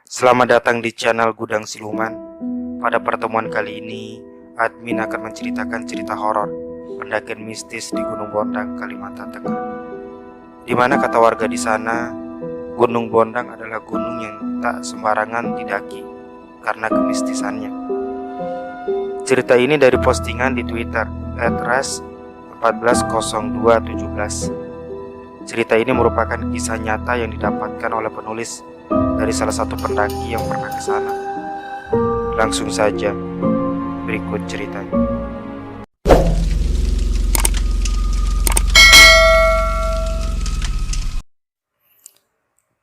Selamat datang di channel Gudang Siluman. Pada pertemuan kali ini, admin akan menceritakan cerita horor pendakian mistis di Gunung Bondang, Kalimantan Tengah. Di mana kata warga di sana, Gunung Bondang adalah gunung yang tak sembarangan didaki karena kemistisannya. Cerita ini dari postingan di Twitter @ras140217. Cerita ini merupakan kisah nyata yang didapatkan oleh penulis dari salah satu pendaki yang pernah ke sana. Langsung saja, berikut ceritanya.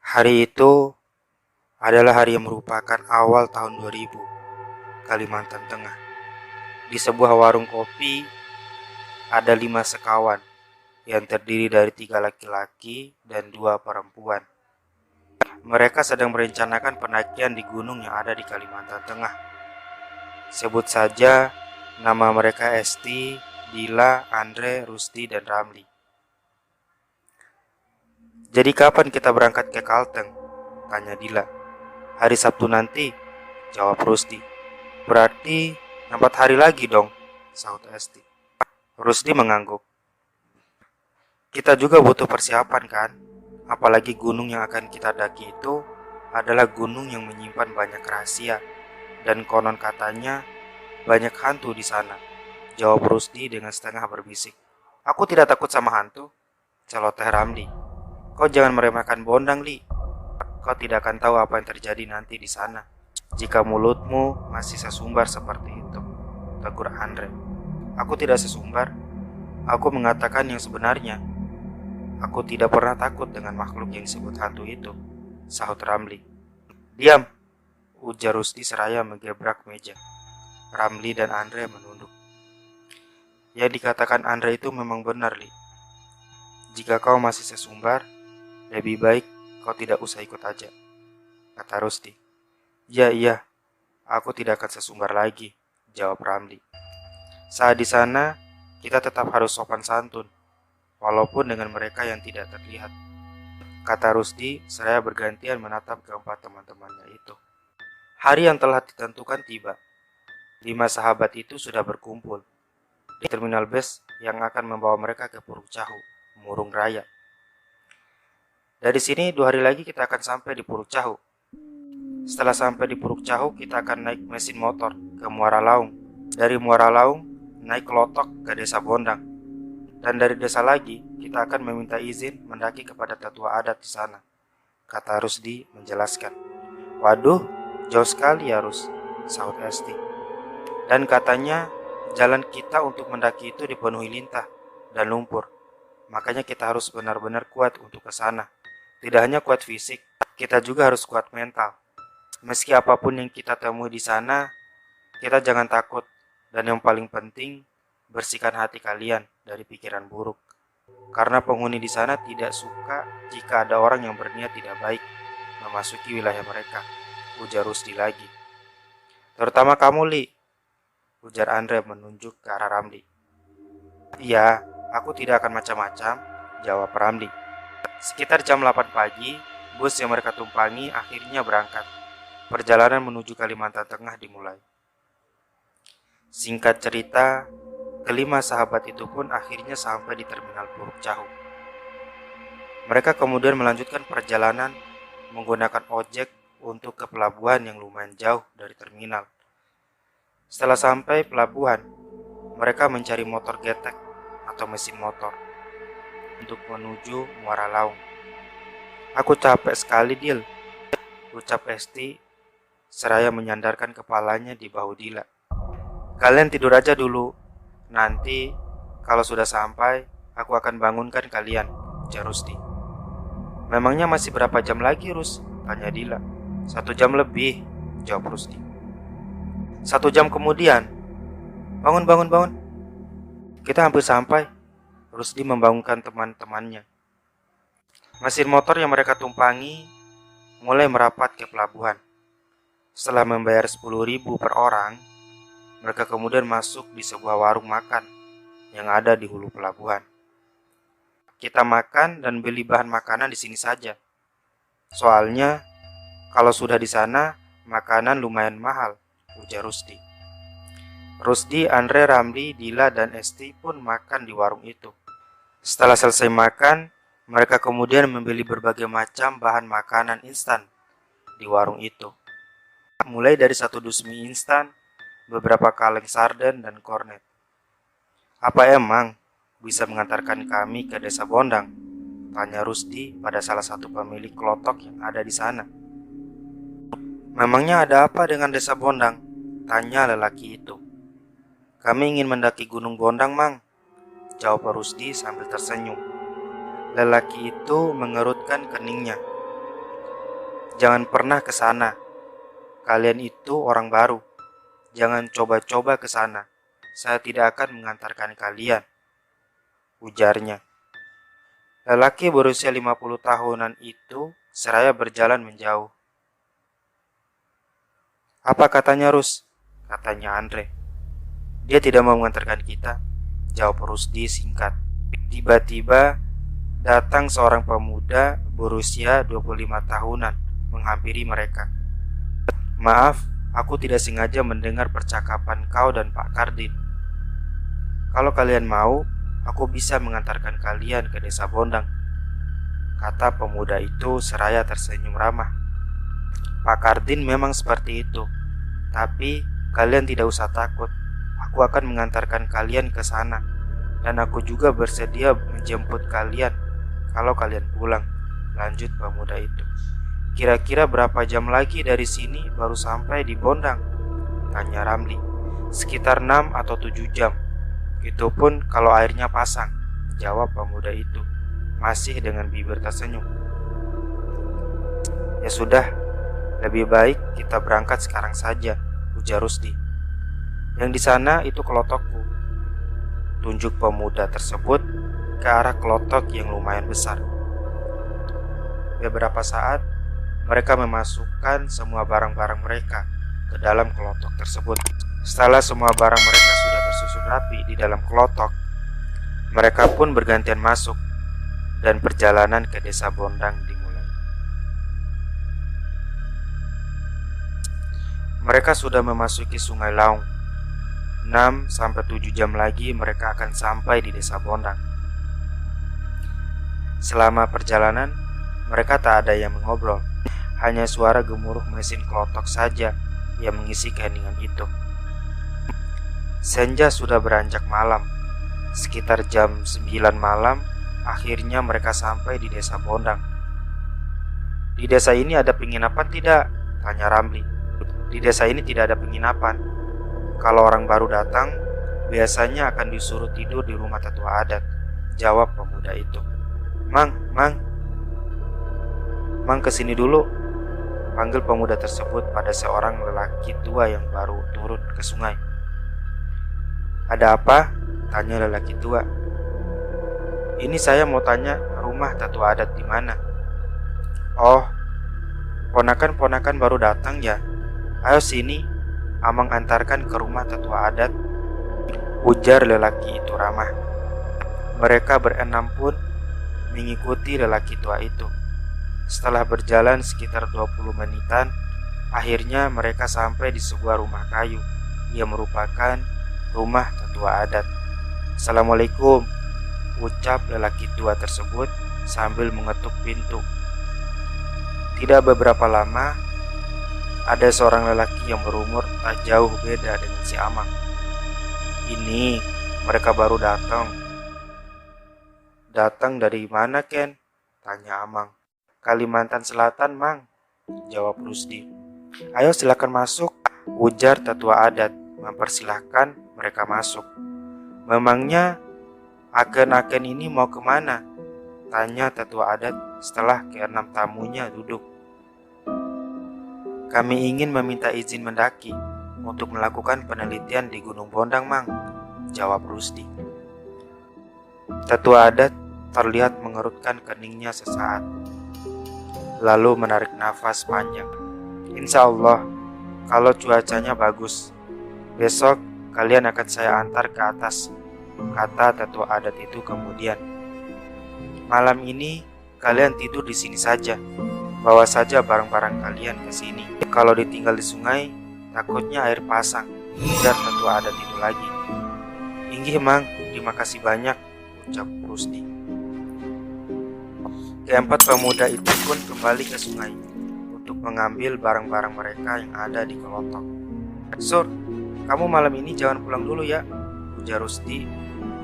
Hari itu adalah hari yang merupakan awal tahun 2000, Kalimantan Tengah. Di sebuah warung kopi, ada 5 sekawan yang terdiri dari 3 laki-laki dan 2 perempuan. Mereka sedang merencanakan pendakian di gunung yang ada di Kalimantan Tengah. Sebut saja nama mereka Esti, Dila, Andre, Rusti, dan Ramli. Jadi kapan kita berangkat ke Kalteng? Tanya Dila. Hari Sabtu nanti, jawab Rusti. Berarti 4 hari lagi dong, sahut Esti. Rusdi mengangguk. Kita juga butuh persiapan kan? Apalagi gunung yang akan kita daki itu adalah gunung yang menyimpan banyak rahasia. Dan konon katanya banyak hantu di sana, jawab Rusdi dengan setengah berbisik. Aku tidak takut sama hantu, celoteh Ramli. Kau jangan meremehkan Bondang, Li. Kau tidak akan tahu apa yang terjadi nanti di sana jika mulutmu masih sesumbar seperti itu, tegur Andre. Aku tidak sesumbar. Aku mengatakan yang sebenarnya. Aku tidak pernah takut dengan makhluk yang disebut hantu itu, sahut Ramli. Diam, ujar Rusdi seraya menggebrak meja. Ramli dan Andre menunduk. Yang dikatakan Andre itu memang benar, Li. Jika kau masih sesumbar, lebih baik kau tidak usah ikut aja, kata Rusdi. Iya, aku tidak akan sesumbar lagi, jawab Ramli. Saat di sana, kita tetap harus sopan santun, walaupun dengan mereka yang tidak terlihat, kata Rusdi seraya bergantian menatap keempat teman-temannya itu. Hari yang telah ditentukan tiba. 5 sahabat itu sudah berkumpul di terminal bus yang akan membawa mereka ke Puruk Cahu, Murung Raya. Dari sini 2 hari lagi kita akan sampai di Puruk Cahu. Setelah sampai di Puruk Cahu, kita akan naik mesin motor ke Muara Laung. Dari Muara Laung, naik kelotok ke Desa Bondang. Dan dari desa lagi, kita akan meminta izin mendaki kepada tetua adat di sana, kata Rusdi menjelaskan. Waduh, jauh sekali ya Rus, sahut Esti. Dan katanya jalan kita untuk mendaki itu dipenuhi lintah dan lumpur. Makanya kita harus benar-benar kuat untuk ke sana. Tidak hanya kuat fisik, kita juga harus kuat mental. Meski apapun yang kita temui di sana, kita jangan takut. Dan yang paling penting, bersihkan hati kalian dari pikiran buruk. Karena penghuni di sana tidak suka jika ada orang yang berniat tidak baik memasuki wilayah mereka, ujar Rusdi lagi. Terutama kamu, Li, ujar Andre menunjuk ke arah Ramli. Iya, aku tidak akan macam-macam, jawab Ramli. Sekitar jam 8 pagi, bus yang mereka tumpangi akhirnya berangkat. Perjalanan menuju Kalimantan Tengah dimulai. Singkat cerita, kelima sahabat itu pun akhirnya sampai di terminal Puruk Cahu. Mereka kemudian melanjutkan perjalanan menggunakan ojek untuk ke pelabuhan yang lumayan jauh dari terminal. Setelah sampai pelabuhan, mereka mencari motor getek atau mesin motor untuk menuju Muara Laung. Aku capek sekali, Dil, ucap Esti seraya menyandarkan kepalanya di bahu Dila. Kalian tidur aja dulu. Nanti kalau sudah sampai, aku akan bangunkan kalian, ujar Rusdi. Memangnya masih berapa jam lagi, Rus? Tanya Dila. 1 jam lebih, jawab Rusdi. 1 jam kemudian, bangun. Kita hampir sampai. Rusdi membangunkan teman-temannya. Mesin motor yang mereka tumpangi mulai merapat ke pelabuhan. Setelah membayar 10.000 per orang, mereka kemudian masuk di sebuah warung makan yang ada di hulu pelabuhan. Kita makan dan beli bahan makanan di sini saja. Soalnya Kalau sudah di sana, makanan lumayan mahal, ujar Rusdi. Rusdi, Andre, Ramli, Dila, dan Esti pun makan di warung itu. Setelah selesai makan, mereka kemudian membeli berbagai macam bahan makanan instan di warung itu. Mulai dari 1 dus mie instan, beberapa kaleng sarden, dan kornet. Apa emang bisa mengantarkan kami ke Desa Bondang? Tanya Rusdi pada salah satu pemilik kelotok yang ada di sana. Memangnya ada apa dengan Desa Bondang? Tanya lelaki itu. Kami ingin mendaki Gunung Bondang, Mang, jawab Rusdi sambil tersenyum. Lelaki itu mengerutkan keningnya. Jangan pernah ke sana. Kalian itu orang baru. Jangan coba-coba ke sana. Saya tidak akan mengantarkan kalian, ujarnya. Lelaki berusia 50 tahunan itu seraya berjalan menjauh. Apa katanya, Rus? Katanya Andre. Dia tidak mau mengantarkan kita, jawab Rusdi singkat. Tiba-tiba datang seorang pemuda berusia 25 tahunan menghampiri mereka. Maaf, aku tidak sengaja mendengar percakapan kau dan Pak Kardin. Kalau kalian mau, aku bisa mengantarkan kalian ke Desa Bondang, kata pemuda itu seraya tersenyum ramah. Pak Kardin memang seperti itu, tapi kalian tidak usah takut. Aku akan mengantarkan kalian ke sana, dan aku juga bersedia menjemput kalian kalau kalian pulang, lanjut pemuda itu. Kira-kira berapa jam lagi dari sini baru sampai di Bondang? Tanya Ramli. Sekitar 6 atau 7 jam. Itu pun kalau airnya pasang, jawab pemuda itu, masih dengan bibir tersenyum. Ya sudah, lebih baik kita berangkat sekarang saja, ujar Rusdi. Yang di sana itu kelotokku. Tunjuk pemuda tersebut ke arah kelotok yang lumayan besar. Beberapa saat, mereka memasukkan semua barang-barang mereka ke dalam kelotok tersebut. Setelah semua barang mereka sudah tersusun rapi di dalam kelotok, mereka pun bergantian masuk dan perjalanan ke Desa Bondang dimulai. Mereka sudah memasuki Sungai Laung. 6-7 jam lagi mereka akan sampai di Desa Bondang. Selama perjalanan, mereka tak ada yang mengobrol. Hanya suara gemuruh mesin kelotok saja yang mengisi keheningan itu. Senja sudah beranjak malam. Sekitar jam 9 malam, akhirnya mereka sampai di Desa Bondang. Di desa ini ada penginapan tidak? Tanya Ramli. Di desa ini tidak ada penginapan. Kalau orang baru datang, biasanya akan disuruh tidur di rumah tetua adat, jawab pemuda itu. Mang kesini dulu, panggil pemuda tersebut pada seorang lelaki tua yang baru turun ke sungai. Ada apa? Tanya lelaki tua. Ini saya mau tanya rumah tetua adat di mana. Oh, ponakan-ponakan baru datang ya. Ayo sini, Amang antarkan ke rumah tetua adat, ujar lelaki itu ramah. Mereka berenam pun mengikuti lelaki tua itu. Setelah berjalan sekitar 20 menitan, akhirnya mereka sampai di sebuah rumah kayu yang merupakan rumah tetua adat. Assalamualaikum, ucap lelaki tua tersebut sambil mengetuk pintu. Tidak beberapa lama, ada seorang lelaki yang berumur tak jauh beda dengan si Amang. Ini mereka baru datang. Datang dari mana, Ken? Tanya Amang. Kalimantan Selatan, Mang, jawab Rusdi. Ayo silakan masuk, ujar tetua adat mempersilahkan mereka masuk. Memangnya agen-agen ini mau kemana? Tanya tetua adat setelah keenam tamunya duduk. Kami ingin meminta izin mendaki untuk melakukan penelitian di Gunung Bondang, Mang, jawab Rusdi. Tetua adat terlihat mengerutkan keningnya sesaat, lalu menarik nafas panjang. Insya Allah, kalau cuacanya bagus, besok kalian akan saya antar ke atas, kata tetua adat itu kemudian. Malam ini kalian tidur di sini saja. Bawa saja barang-barang kalian ke sini. Kalau ditinggal di sungai, takutnya air pasang, biar tetua adat itu lagi. Inggih mang, terima kasih banyak, ucap Rusdi. Keempat pemuda itu pun kembali ke sungai untuk mengambil barang-barang mereka yang ada di kelotok. Sur, kamu malam ini jangan pulang dulu ya, ujar Rusdi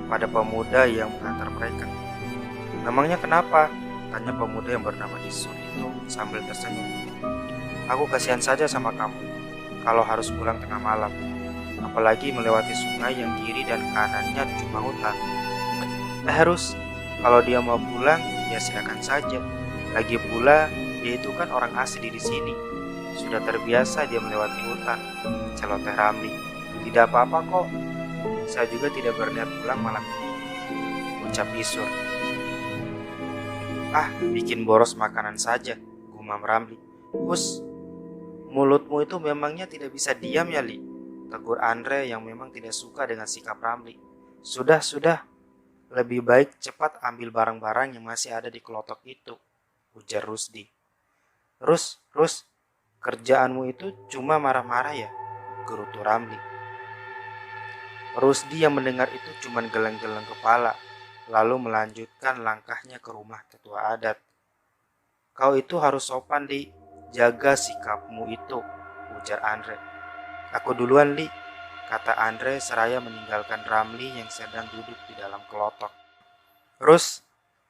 pada pemuda yang mengantar mereka. Memangnya kenapa? Tanya pemuda yang bernama Isur itu sambil tersenyum. Aku kasihan saja sama kamu kalau harus pulang tengah malam, apalagi melewati sungai yang kiri dan kanannya cuma hutan. Rus, kalau dia mau pulang ya silakan saja. Lagi pula dia itu kan orang asli di sini, sudah terbiasa dia melewati hutan. Celoteh Ramli. Tidak apa-apa kok, saya juga tidak berniat pulang malam ini, ucap Isur. Bikin boros makanan saja, gumam Ramli. Hus, mulutmu itu memangnya tidak bisa diam ya, Li? Tegur Andre yang memang tidak suka dengan sikap Ramli. Sudah, lebih baik cepat ambil barang-barang yang masih ada di kelotok itu, ujar Rusdi. Rus, kerjaanmu itu cuma marah-marah ya, gerutu Ramli. Rusdi yang mendengar itu cuma geleng-geleng kepala, lalu melanjutkan langkahnya ke rumah tetua adat. Kau itu harus sopan, Li. Jaga sikapmu itu, ujar Andre. Aku duluan, Li, kata Andre seraya meninggalkan Ramli yang sedang duduk di dalam kelotok. Rus,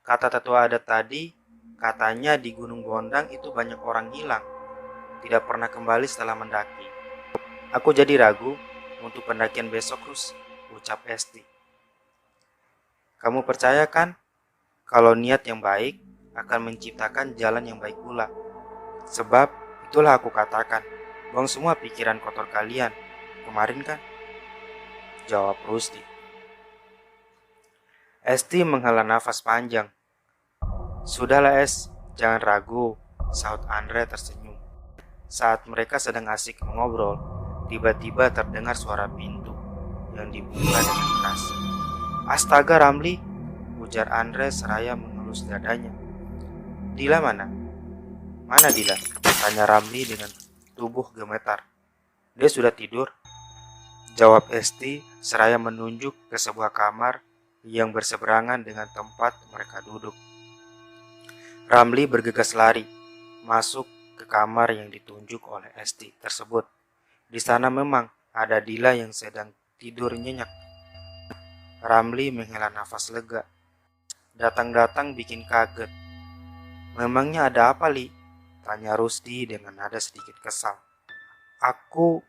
kata tetua adat tadi, katanya di Gunung Bondang itu banyak orang hilang, tidak pernah kembali setelah mendaki. Aku jadi ragu untuk pendakian besok, Rus, ucap Esti. Kamu percaya kan kalau niat yang baik akan menciptakan jalan yang baik pula? Sebab itulah aku katakan, buang semua pikiran kotor kalian kemarin kan? Jawab Rusdi. Esti menghela nafas panjang. Sudahlah Es, jangan ragu, sahut Andre tersenyum. Saat mereka sedang asik mengobrol, tiba-tiba terdengar suara pintu yang dibuka dengan keras. Astaga Ramli, ujar Andre seraya mengelus dadanya. Dila mana? Mana Dila? Tanya Ramli dengan tubuh gemetar. Dia sudah tidur, jawab Esti seraya menunjuk ke sebuah kamar yang berseberangan dengan tempat mereka duduk. Ramli bergegas lari, masuk ke kamar yang ditunjuk oleh Esti tersebut. Di sana memang ada Dila yang sedang tidur nyenyak. Ramli menghela nafas lega. Datang-datang bikin kaget. Memangnya ada apa, Li? Tanya Rusdi dengan nada sedikit kesal. Aku,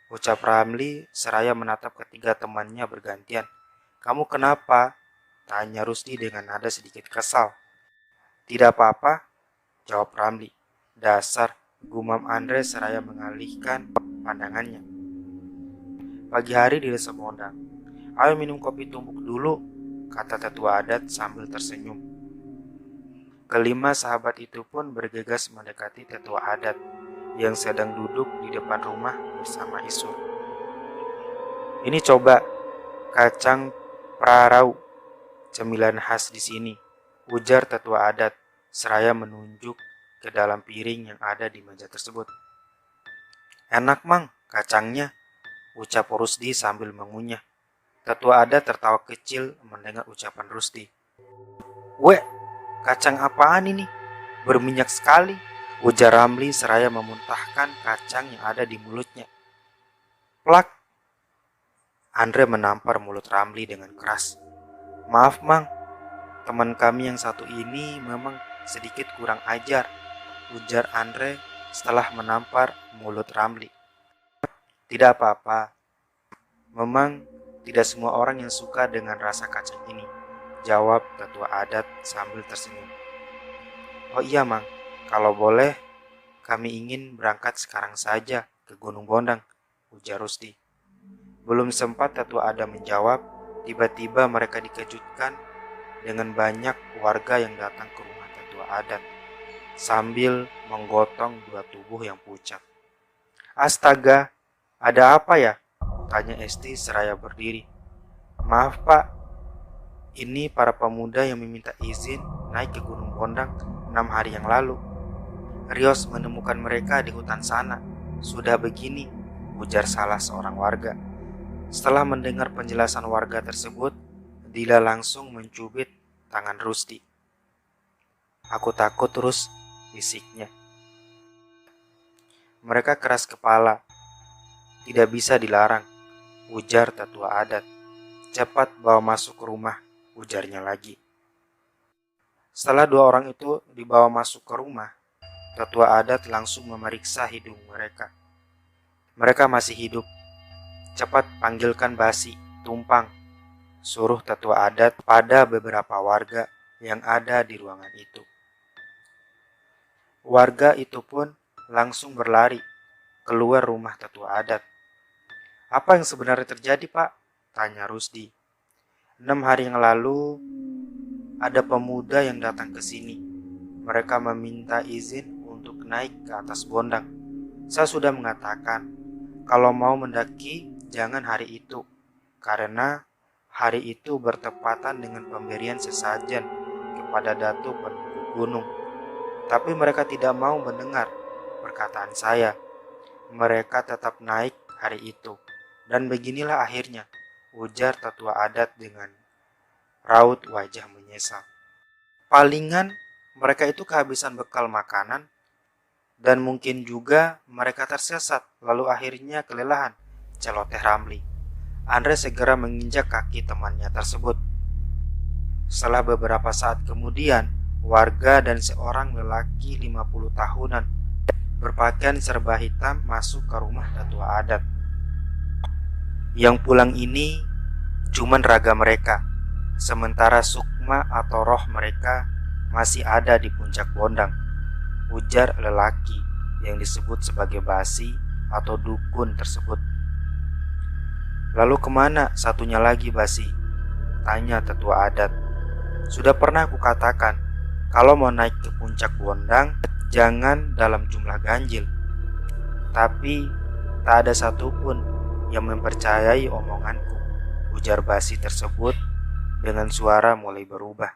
ucap Ramli seraya menatap ketiga temannya bergantian. Kamu kenapa? Tanya Rusdi dengan nada sedikit kesal. Tidak apa-apa, jawab Ramli. Dasar, gumam Andre seraya mengalihkan pandangannya. Pagi hari di desa Bondang. Ayo minum kopi tumbuk dulu, kata tetua adat sambil tersenyum. Kelima sahabat itu pun bergegas mendekati tetua adat yang sedang duduk di depan rumah bersama Isur. Ini coba kacang prarau, cemilan khas di sini, ujar tetua adat seraya menunjuk ke dalam piring yang ada di meja tersebut. Enak mang kacangnya, ucap Rusdi sambil mengunyah. Tetua adat tertawa kecil mendengar ucapan Rusdi. Weh, kacang apaan ini? Berminyak sekali, ujar Ramli seraya memuntahkan kacang yang ada di mulutnya. Plak! Andre menampar mulut Ramli dengan keras. Maaf mang, teman kami yang satu ini memang sedikit kurang ajar, ujar Andre setelah menampar mulut Ramli. Tidak apa-apa, memang tidak semua orang yang suka dengan rasa kacang ini, jawab tetua adat sambil tersenyum. Oh iya mang, kalau boleh kami ingin berangkat sekarang saja ke Gunung Bondang, ujar Rusdi. Belum sempat tetua adat menjawab, tiba-tiba mereka dikejutkan dengan banyak warga yang datang ke rumah tetua adat sambil menggotong dua tubuh yang pucat. Astaga, ada apa ya? Tanya Esti seraya berdiri. Maaf pak, ini para pemuda yang meminta izin naik ke Gunung Bondang 6 hari yang lalu. Rios menemukan mereka di hutan sana. Sudah begini, ujar salah seorang warga. Setelah mendengar penjelasan warga tersebut, Dila langsung mencubit tangan Rusdi. Aku takut terus, bisiknya. Mereka keras kepala. Tidak bisa dilarang, ujar tetua adat. Cepat bawa masuk ke rumah, ujarnya lagi. Setelah dua orang itu dibawa masuk ke rumah, tetua adat langsung memeriksa hidung mereka. Mereka masih hidup. Cepat panggilkan Basi, Tumpang, suruh tetua adat pada beberapa warga yang ada di ruangan itu. Warga itu pun langsung berlari keluar rumah tetua adat. Apa yang sebenarnya terjadi, Pak? Tanya Rusdi. 6 hari yang lalu, ada pemuda yang datang ke sini. Mereka meminta izin untuk naik ke atas Bondang. Saya sudah mengatakan, kalau mau mendaki, jangan hari itu. Karena hari itu bertepatan dengan pemberian sesajen kepada Datuk Penunggu Gunung. Tapi mereka tidak mau mendengar perkataan saya. Mereka tetap naik hari itu. Dan beginilah akhirnya, ujar tetua adat dengan raut wajah menyesal. Palingan mereka itu kehabisan bekal makanan dan mungkin juga mereka tersesat lalu akhirnya kelelahan, celoteh Ramli. Andre segera menginjak kaki temannya tersebut. Setelah beberapa saat kemudian, warga dan seorang lelaki 50 tahunan berpakaian serba hitam masuk ke rumah tetua adat. Yang pulang ini cuman raga mereka, sementara sukma atau roh mereka masih ada di puncak Bondang, ujar lelaki yang disebut sebagai Basi atau dukun tersebut. Lalu kemana satunya lagi, Basi? Tanya tetua adat. Sudah pernah aku katakan, kalau mau naik ke puncak Bondang, jangan dalam jumlah ganjil. Tapi tak ada satupun yang mempercayai omonganku, ujar Basi tersebut dengan suara mulai berubah.